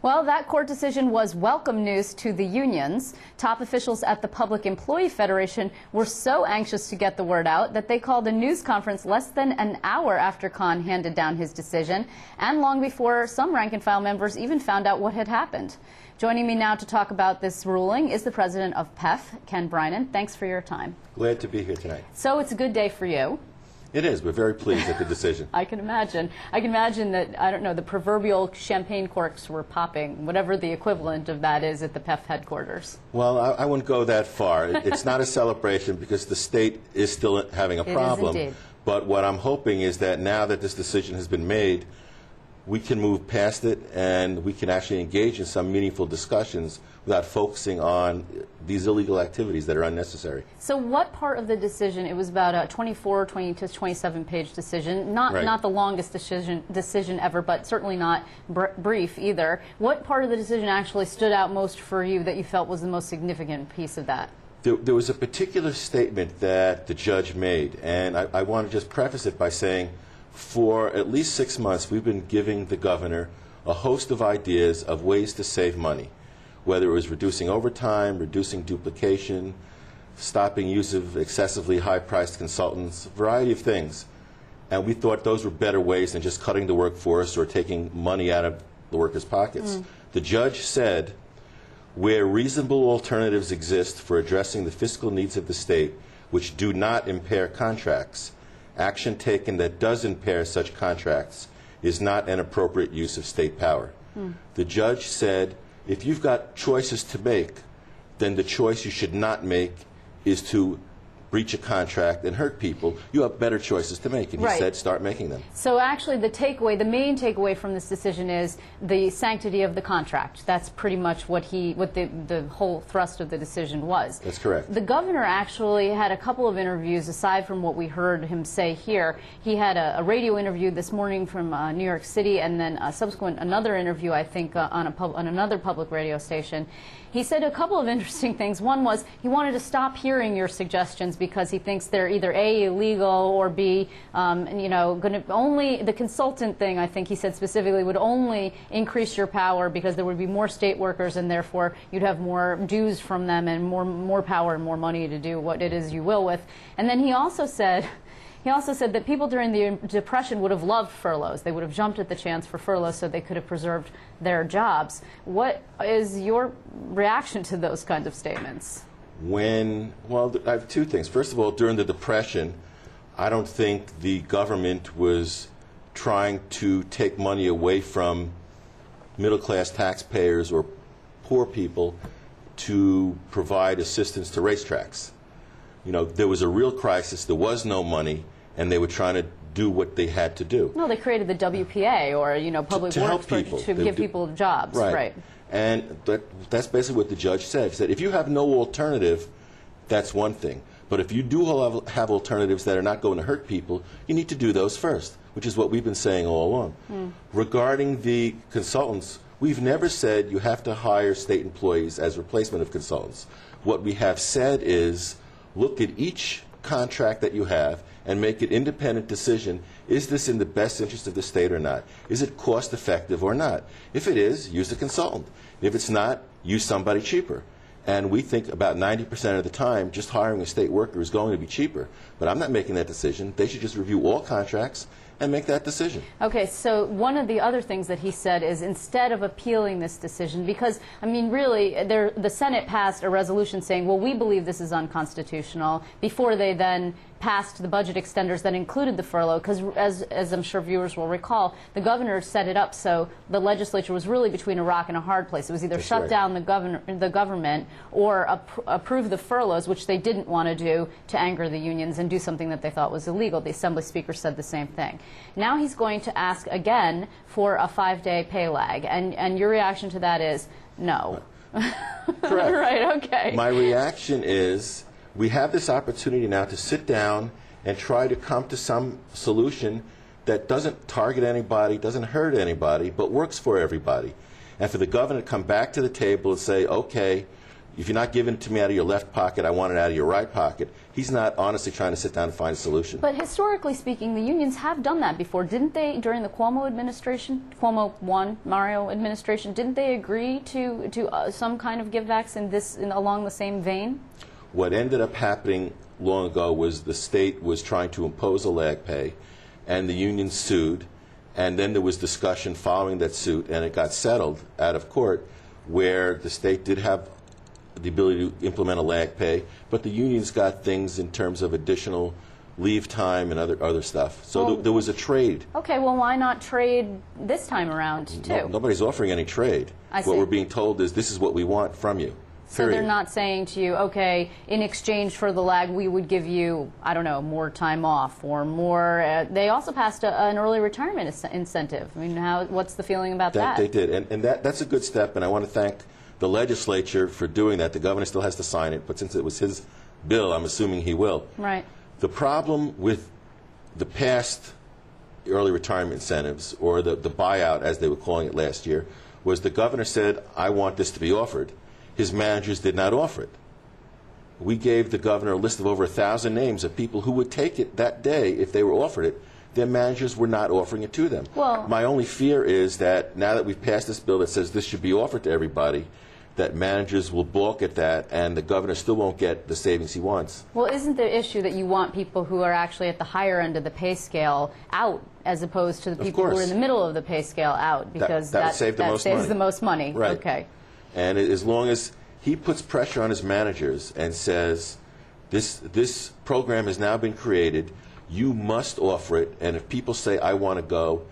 Well, that court decision was welcome news to the unions. Top officials at the Public Employee Federation were so anxious to get the word out that they called a news conference less than an hour after Khan handed down his decision, and long before some rank-and-file members even found out what had happened. Joining me now to talk about this ruling is the president of PEF, Ken Brynien. Thanks for your time. Glad to be here tonight. So it's a good day for you. It is. We're very pleased with the decision. I can imagine. I can imagine that, I don't know, the proverbial champagne corks were popping, whatever the equivalent of that is at the PEF headquarters. Well, I wouldn't go that far. It's not a celebration because the state is still having a problem. It is indeed. But what I'm hoping is that now that this decision has been made, we can move past it and we can actually engage in some meaningful discussions without focusing on these illegal activities that are unnecessary. So what part of the decision, it was about a 20 to 27 page decision, not the longest decision ever, but certainly not brief either. What part of the decision actually stood out most for you that you felt was the most significant piece of that? There was a particular statement that the judge made, and I want to just preface it by saying for at least 6 months we've been giving the governor a host of ideas of ways to save money, whether it was reducing overtime, reducing duplication, stopping use of excessively high-priced consultants, a variety of things. And we thought those were better ways than just cutting the workforce or taking money out of the workers' pockets. The judge said, where reasonable alternatives exist for addressing the fiscal needs of the state which do not impair contracts, action taken that does impair such contracts is not an appropriate use of state power. The judge said, if you've got choices to make, then the choice you should not make is to breach a contract and hurt people. You have better choices to make, and he said start making them. So actually the main takeaway from this decision is the sanctity of the contract. That's pretty much what the whole thrust of the decision was. That's correct. The governor actually had a couple of interviews aside from what we heard him say here. He had a radio interview this morning from New York City, and then another interview, I think, on another public radio station. He said a couple of interesting things. One was he wanted to stop hearing your suggestions because he thinks they're either A, illegal, or B, the consultant thing, I think he said specifically, would only increase your power because there would be more state workers and therefore you'd have more dues from them and more power and more money to do what it is you will with. And then he also said that people during the Depression would have loved furloughs. They would have jumped at the chance for furloughs so they could have preserved their jobs. What is your reaction to those kinds of statements? Well, I have two things. First of all, during the Depression, I don't think the government was trying to take money away from middle-class taxpayers or poor people to provide assistance to racetracks. You know, there was a real crisis, there was no money, and they were trying to do what they had to do. No, they created the WPA, or public works to give people jobs. Right. And that's basically what the judge said. He said, if you have no alternative, that's one thing. But if you do have alternatives that are not going to hurt people, you need to do those first, which is what we've been saying all along. Regarding the consultants, we've never said you have to hire state employees as replacement of consultants. What we have said is, look at each contract that you have and make an independent decision. Is this in the best interest of the state or not? Is it cost effective or not? If it is, use a consultant. If it's not, use somebody cheaper. And we think about 90% of the time just hiring a state worker is going to be cheaper. But I'm not making that decision. They should just review all contracts and make that decision. Okay, so one of the other things that he said is instead of appealing this decision, because, I mean, really, the Senate passed a resolution saying, well, we believe this is unconstitutional, before they then passed the budget extenders that included the furlough, because as I'm sure viewers will recall, the governor set it up so the legislature was really between a rock and a hard place. It was either shut down the government or approve the furloughs, which they didn't want to do to anger the unions and do something that they thought was illegal. The Assembly Speaker said the same thing. Now he's going to ask again for a 5-day pay lag, and your reaction to that is no. Correct. Right, okay. My reaction is, we have this opportunity now to sit down and try to come to some solution that doesn't target anybody, doesn't hurt anybody, but works for everybody. And for the governor to come back to the table and say, okay, if you're not giving it to me out of your left pocket, I want it out of your right pocket. He's not honestly trying to sit down and find a solution. But historically speaking, the unions have done that before. Didn't they, during the Cuomo administration, Cuomo 1, Mario administration, didn't they agree to some kind of givebacks along the same vein? What ended up happening long ago was the state was trying to impose a lag pay, and the union sued, and then there was discussion following that suit, and it got settled out of court, where the state did have the ability to implement a lag pay, but the unions got things in terms of additional leave time and other stuff. So well, there was a trade. Okay, well, why not trade this time around, too? Nobody's offering any trade. I see. What we're being told is this is what we want from you. So they're not saying to you, okay, in exchange for the lag, we would give you, I don't know, more time off or more. They also passed an early retirement incentive. I mean, what's the feeling about that? They did, and that's a good step, and I want to thank the legislature for doing that. The governor still has to sign it, but since it was his bill, I'm assuming he will. Right. The problem with the past early retirement incentives, or the buyout, as they were calling it last year, was the governor said, I want this to be offered. His managers did not offer it. We gave the governor a list of over 1,000 names of people who would take it that day if they were offered it. Their managers were not offering it to them. Well, my only fear is that now that we've passed this bill that says this should be offered to everybody, that managers will balk at that, and the governor still won't get the savings he wants. Well, isn't the issue that you want people who are actually at the higher end of the pay scale out, as opposed to the people who are in the middle of the pay scale out, because that saves the most money? Right. Okay. And as long as he puts pressure on his managers and says, this program has now been created, you must offer it, and if people say, I want to go,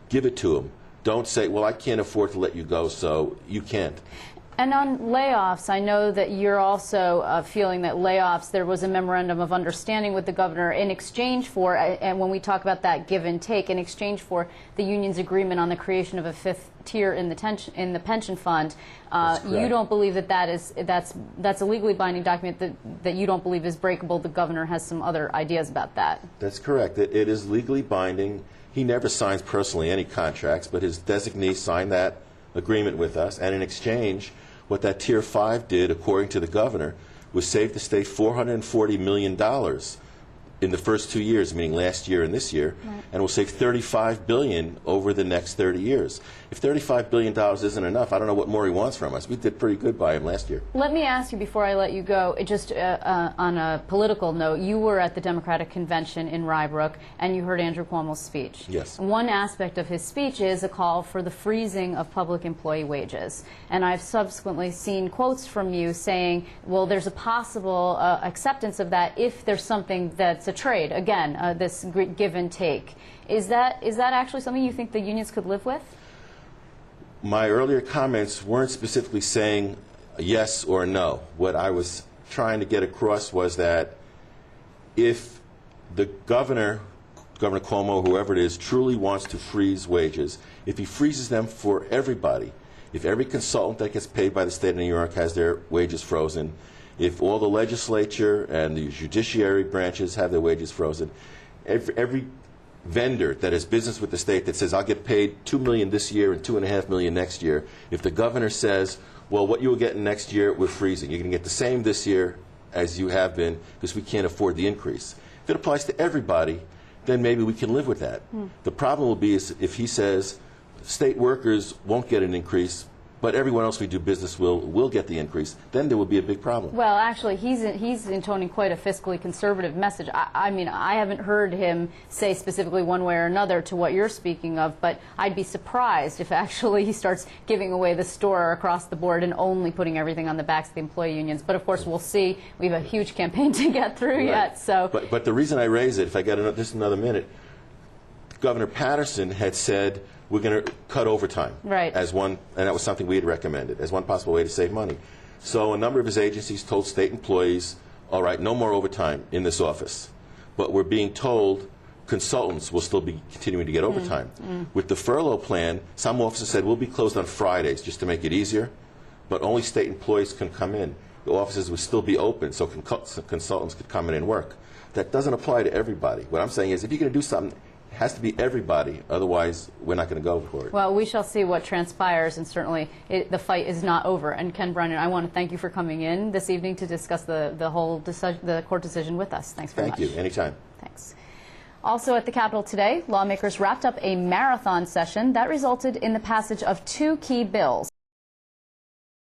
give it to them. Don't say, well, I can't afford to let you go, so you can't. And on layoffs, I know that you're also feeling that layoffs, there was a memorandum of understanding with the governor in exchange for, and when we talk about that give and take, in exchange for the union's agreement on the creation of a fifth tier in the pension fund. You don't believe that that's a legally binding document that you don't believe is breakable. The governor has some other ideas about that. That's correct. It is legally binding. He never signs personally any contracts, but his designee signed that agreement with us, and in exchange, what that Tier 5 did, according to the governor, was save the state $440 million in the first 2 years, meaning last year and this year, right, and will save $35 billion over the next 30 years. If $35 billion isn't enough, I don't know what more he wants from us. We did pretty good by him last year. Let me ask you before I let you go, just on a political note, you were at the Democratic Convention in Rye Brook, and you heard Andrew Cuomo's speech. Yes. One aspect of his speech is a call for the freezing of public employee wages. And I've subsequently seen quotes from you saying, well, there's a possible acceptance of that if there's something that's a trade, again, this give and take. Is that actually something you think the unions could live with? My earlier comments weren't specifically saying yes or no. What I was trying to get across was that if the Governor Cuomo, whoever it is, truly wants to freeze wages, if he freezes them for everybody, if every consultant that gets paid by the state of New York has their wages frozen, if all the legislature and the judiciary branches have their wages frozen, every vendor that has business with the state that says, I'll get paid $2 million this year and $2.5 million next year, if the governor says, well, what you will get next year, we're freezing. You're going to get the same this year as you have been because we can't afford the increase. If it applies to everybody, then maybe we can live with that. The problem will be is if he says state workers won't get an increase, but everyone else we do business will get the increase, then there will be a big problem. Well, actually, he's intoning quite a fiscally conservative message. I mean, I haven't heard him say specifically one way or another to what you're speaking of, but I'd be surprised if actually he starts giving away the store across the board and only putting everything on the backs of the employee unions. But of course, we'll see. We have a huge campaign to get through yet. So, but the reason I raise it, if I get just another minute, Governor Patterson had said, we're going to cut overtime, right, as one, and that was something we had recommended as one possible way to save money. So a number of his agencies told state employees, all right, no more overtime in this office. But we're being told consultants will still be continuing to get overtime. With the furlough plan, some offices said we'll be closed on Fridays just to make it easier, but only state employees can come in. The offices would still be open, so consultants could come in and work. That doesn't apply to everybody. What I'm saying is if you're going to do something, has to be everybody. Otherwise, we're not going to go for it. Well, we shall see what transpires, and certainly the fight is not over. And Ken Brynien, I want to thank you for coming in this evening to discuss the whole the court decision with us. Thanks very much. Thank you. Anytime. Thanks. Also at the Capitol today, lawmakers wrapped up a marathon session that resulted in the passage of 2 key bills.